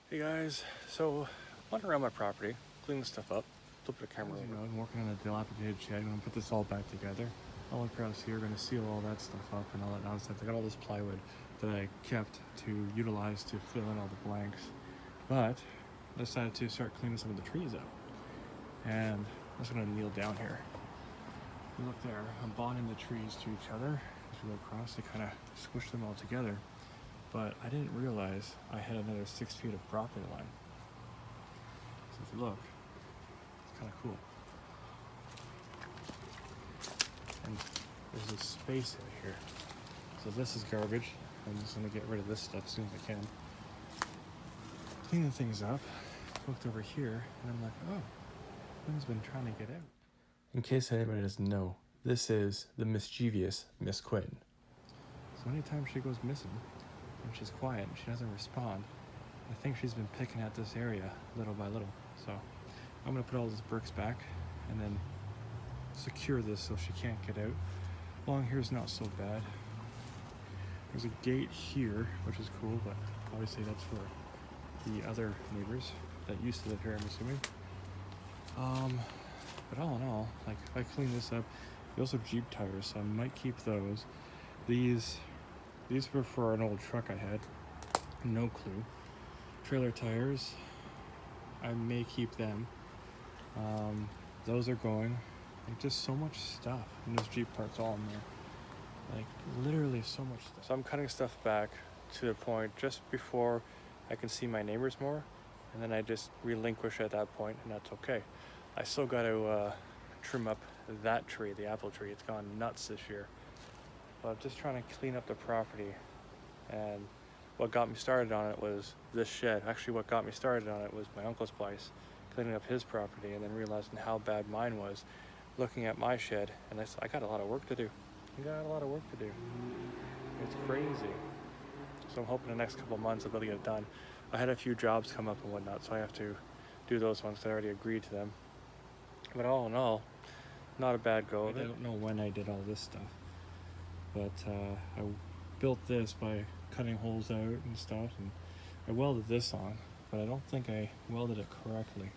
Hey guys, so went around my property, cleaning stuff up, flip the camera over. I'm working on a dilapidated shed. I'm gonna put this all back together. All across here, gonna seal all that stuff up and all that nonsense. I got all this plywood that I kept to utilize to fill in all the blanks. But I decided to start cleaning some of the trees up. And I'm just gonna kneel down here. You look there, I'm bonding the trees to each other as we go across to kind of squish them all together. But I didn't realize I had another 6 feet of property line. So if you look, it's kind of cool. And there's this space out here. So this is garbage. I'm just gonna get rid of this stuff as soon as I can. Cleaning things up. Looked over here and I'm like, oh, Quinn's been trying to get out. In case anybody doesn't know, this is the mischievous Miss Quinn. So anytime she goes missing and she's quiet and she doesn't respond, I think she's been picking at this area little by little. So I'm gonna put all these bricks back and then secure this so she can't get out. Along here is not so bad. There's a gate here, which is cool, but obviously that's for the other neighbors that used to live here, I'm assuming. But all in all, like if I clean this up, we also have Jeep tires, so I might keep those. These were for an old truck I had, no clue. Trailer tires, I may keep them. Those are going. Like just so much stuff, and there's Jeep parts all in there. Like literally so much stuff. So I'm cutting stuff back to the point just before I can see my neighbors more, and then I just relinquish at that point, and that's okay. I still got to trim up that tree, the apple tree. It's gone nuts this year. But I'm just trying to clean up the property, and what got me started on it was this shed. Actually, what got me started on it was my uncle's place, cleaning up his property, and then realizing how bad mine was, looking at my shed, and I got a lot of work to do. It's crazy. So I'm hoping the next couple of months I'll be able to get it done. I had a few jobs come up and whatnot, so I have to do those ones because I already agreed to them. But all in all, not a bad go of it. I don't know when I did all this stuff, but I built this by cutting holes out and stuff, and I welded this on, but I don't think I welded it correctly.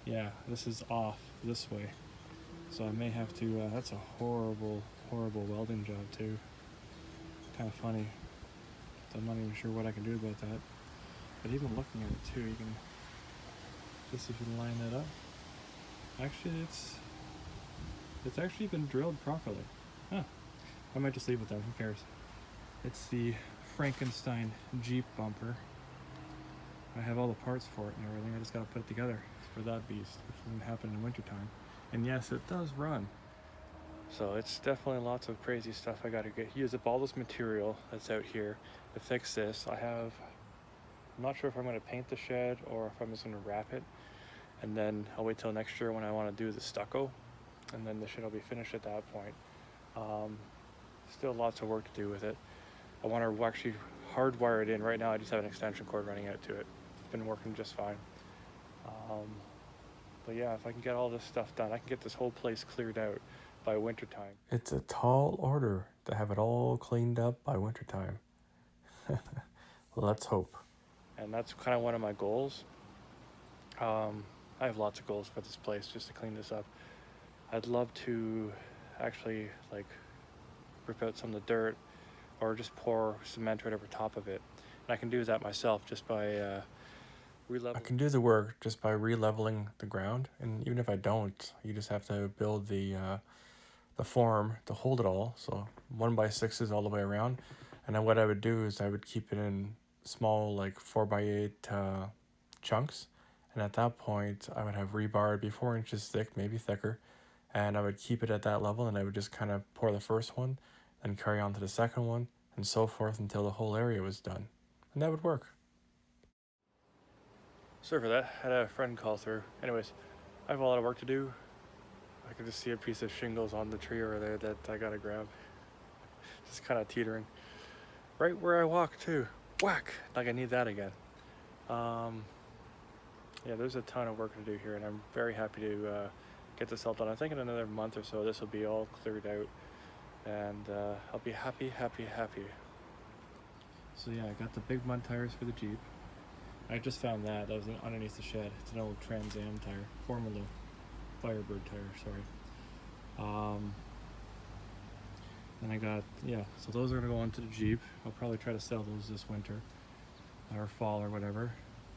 Yeah, this is off this way, so I may have to, that's a horrible welding job too. Kind of funny. So I'm not even sure what I can do about that. But even looking at it too, you can just, if you line that up, actually it's actually been drilled properly. Huh. I might just leave it there, who cares? It's the Frankenstein Jeep bumper. I have all the parts for it and everything. I just gotta put it together for that beast, which doesn't happen in wintertime. And yes, it does run. So it's definitely lots of crazy stuff I gotta use up all this material that's out here to fix this. I'm not sure if I'm gonna paint the shed or if I'm just gonna wrap it. And then I'll wait till next year when I wanna do the stucco. And then the shed will be finished at that point. Still lots of work to do with it. I wanna actually hardwire it in. Right now I just have an extension cord running out to it. It's been working just fine. But yeah, if I can get all this stuff done, I can get this whole place cleared out by wintertime. It's a tall order to have it all cleaned up by wintertime. Let's hope. And that's kind of one of my goals. I have lots of goals for this place, just to clean this up. I'd love to actually like rip out some of the dirt or just pour cement right over top of it. And I can do that myself just by I can do the work just by re-leveling the ground, and even if I don't, you just have to build the form to hold it all, so 1x6s all the way around. And then what I would do is I would keep it in small, like 4x8 chunks, and at that point I would have rebar. It'd be 4 inches thick, maybe thicker, and I would keep it at that level, and I would just kind of pour the first one, then carry on to the second one, and so forth until the whole area was done, and that would work. Sorry for that. I had a friend call through. Anyways, I have a lot of work to do. I can just see a piece of shingles on the tree over there that I gotta grab. Just kind of teetering. Right where I walk too. Whack! Like I need that again. Yeah, there's a ton of work to do here, and I'm very happy to get this all done. I think in another month or so this will be all cleared out, and I'll be happy. So yeah, I got the big mud tires for the Jeep. I just found that was underneath the shed. It's an old Trans Am tire, Formula Firebird tire, sorry. Then I got, yeah, so those are gonna go onto the Jeep. I'll probably try to sell those this winter or fall or whatever.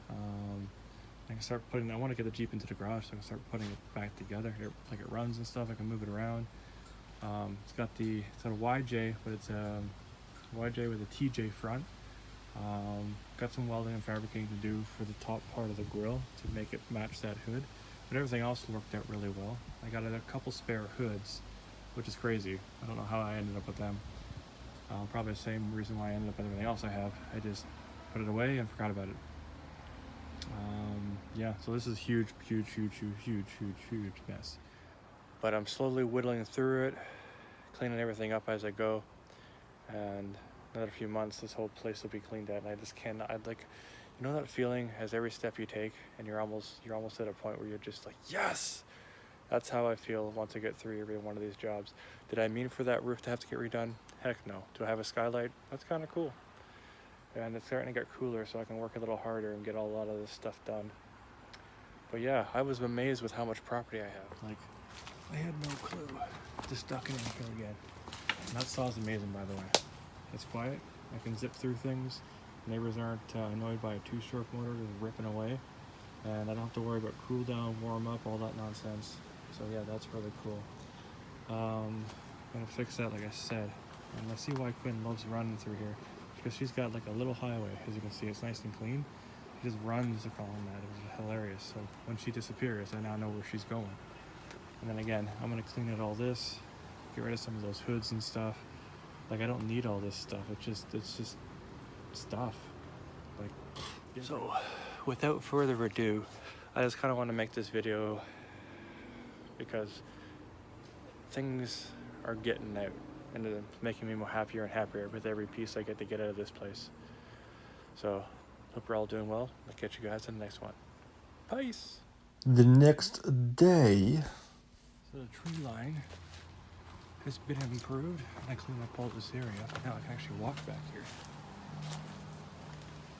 I can start putting, I want to get the Jeep into the garage so I can start putting it back together. Like it runs and stuff, I can move it around. It's got a YJ, but it's a YJ with a TJ front. Got some welding and fabricating to do for the top part of the grille to make it match that hood. But everything else worked out really well. I got a couple spare hoods, which is crazy. I don't know how I ended up with them. Probably the same reason why I ended up with everything else I have. I just put it away and forgot about it. Yeah, so this is huge mess. But I'm slowly whittling through it, cleaning everything up as I go. And another few months, this whole place will be cleaned out. And I just cannot, I'd like, you know that feeling as every step you take and you're almost at a point where you're just like, yes! That's how I feel once I get through every one of these jobs. Did I mean for that roof to have to get redone? Heck no. Do I have a skylight? That's kind of cool. And it's starting to get cooler, so I can work a little harder and get a lot of this stuff done. But yeah, I was amazed with how much property I have. Like, I had no clue. Just ducking in here again. And that saw's amazing, by the way. It's quiet. I can zip through things. Neighbors aren't annoyed by a two-stroke motor just ripping away. And I don't have to worry about cool down, warm up, all that nonsense. So yeah, that's really cool. I'm gonna fix that, like I said. And I see why Quinn loves running through here. Because she's got like a little highway, as you can see, it's nice and clean. She just runs along that. It was hilarious. So when she disappears, I now know where she's going. And then again, I'm gonna clean out all this, get rid of some of those hoods and stuff. Like I don't need all this stuff. It's just stuff. Like so. Without further ado, I just kind of want to make this video because things are getting out. And it's making me more happier and happier with every piece I get to get out of this place. So, hope you're all doing well. I'll catch you guys in the next one. Peace! The next day. So the tree line has been improved. I cleaned up all this area. Now I can actually walk back here.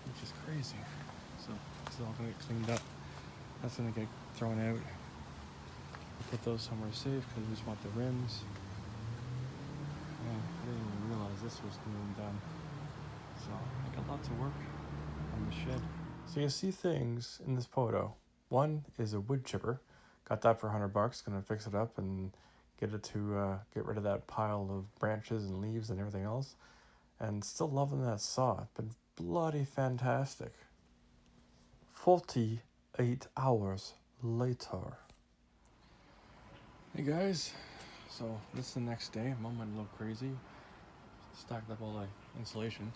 Which is crazy. So, it's all gonna get cleaned up. That's gonna get thrown out. I'll put those somewhere safe because we just want the rims. I didn't even realize this was being done. So I got lots of work on the shed. So you see things in this photo. One is a wood chipper. Got that for $100. Gonna fix it up and get it to get rid of that pile of branches and leaves and everything else. And still loving that saw. It's been bloody fantastic. 48 hours later. Hey guys. So this is the next day. Mom went a little crazy. Stacked up all the insulation.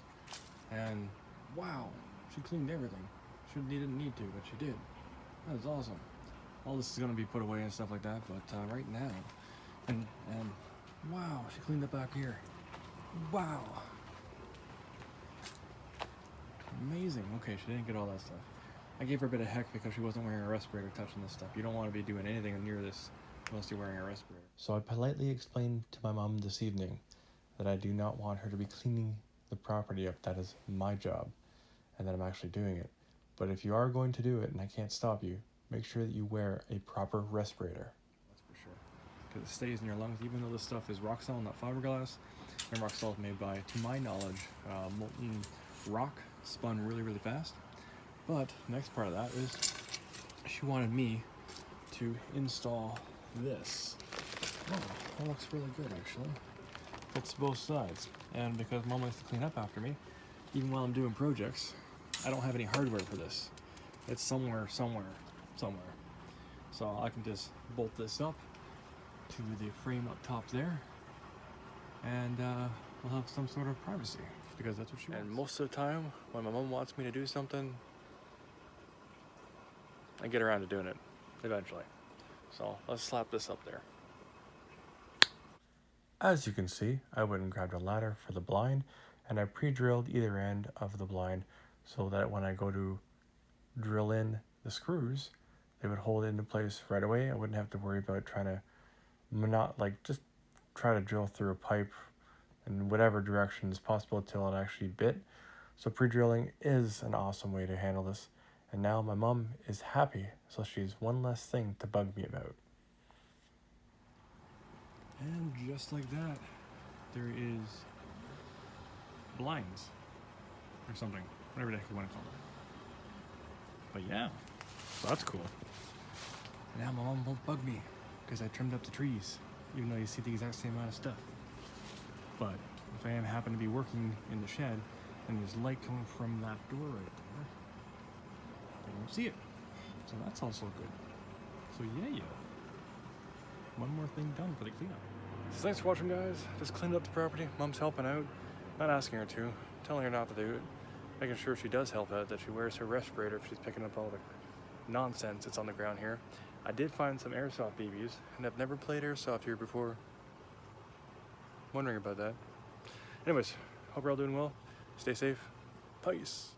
And wow, she cleaned everything. She didn't need to, but she did. That was awesome. All this is gonna be put away and stuff like that, but right now, and wow, she cleaned up back here. Wow. Amazing. Okay, she didn't get all that stuff. I gave her a bit of heck because she wasn't wearing a respirator touching this stuff. You don't want to be doing anything near this unless you're wearing a respirator. So I politely explained to my mom this evening that I do not want her to be cleaning the property up. That is my job, and that I'm actually doing it. But if you are going to do it, and I can't stop you, make sure that you wear a proper respirator. That's for sure. Because it stays in your lungs, even though this stuff is Roxol, not fiberglass. And Roxol is made by, to my knowledge, molten rock, spun really, really fast. But next part of that is she wanted me to install this. Oh, that looks really good actually. It's both sides. And because Mom likes to clean up after me, even while I'm doing projects, I don't have any hardware for this. It's somewhere. So I can just bolt this up to the frame up top there, and we'll have some sort of privacy, because that's what she wants. And most of the time, when my mom wants me to do something, I get around to doing it, eventually. So let's slap this up there. As you can see, I went and grabbed a ladder for the blind, and I pre-drilled either end of the blind so that when I go to drill in the screws, they would hold it into place right away. I wouldn't have to worry about trying to just try to drill through a pipe in whatever direction is possible until it actually bit. So pre-drilling is an awesome way to handle this. And now my mom is happy, so she's one less thing to bug me about. And just like that, there is blinds or something, whatever the heck you want to call it. But yeah, so that's cool. Now my mom won't bug me because I trimmed up the trees, even though you see the exact same amount of stuff. But if I am happen to be working in the shed and there's light coming from that door right there, they won't see it. So that's also good. So yeah. One more thing done for the cleanup. So thanks for watching, guys. Just cleaned up the property. Mom's helping out. Not asking her to. Telling her not to do it. Making sure she does help out, that she wears her respirator if she's picking up all the nonsense that's on the ground here. I did find some airsoft BBs, and I've never played airsoft here before. Wondering about that. Anyways, hope you're all doing well. Stay safe. Peace.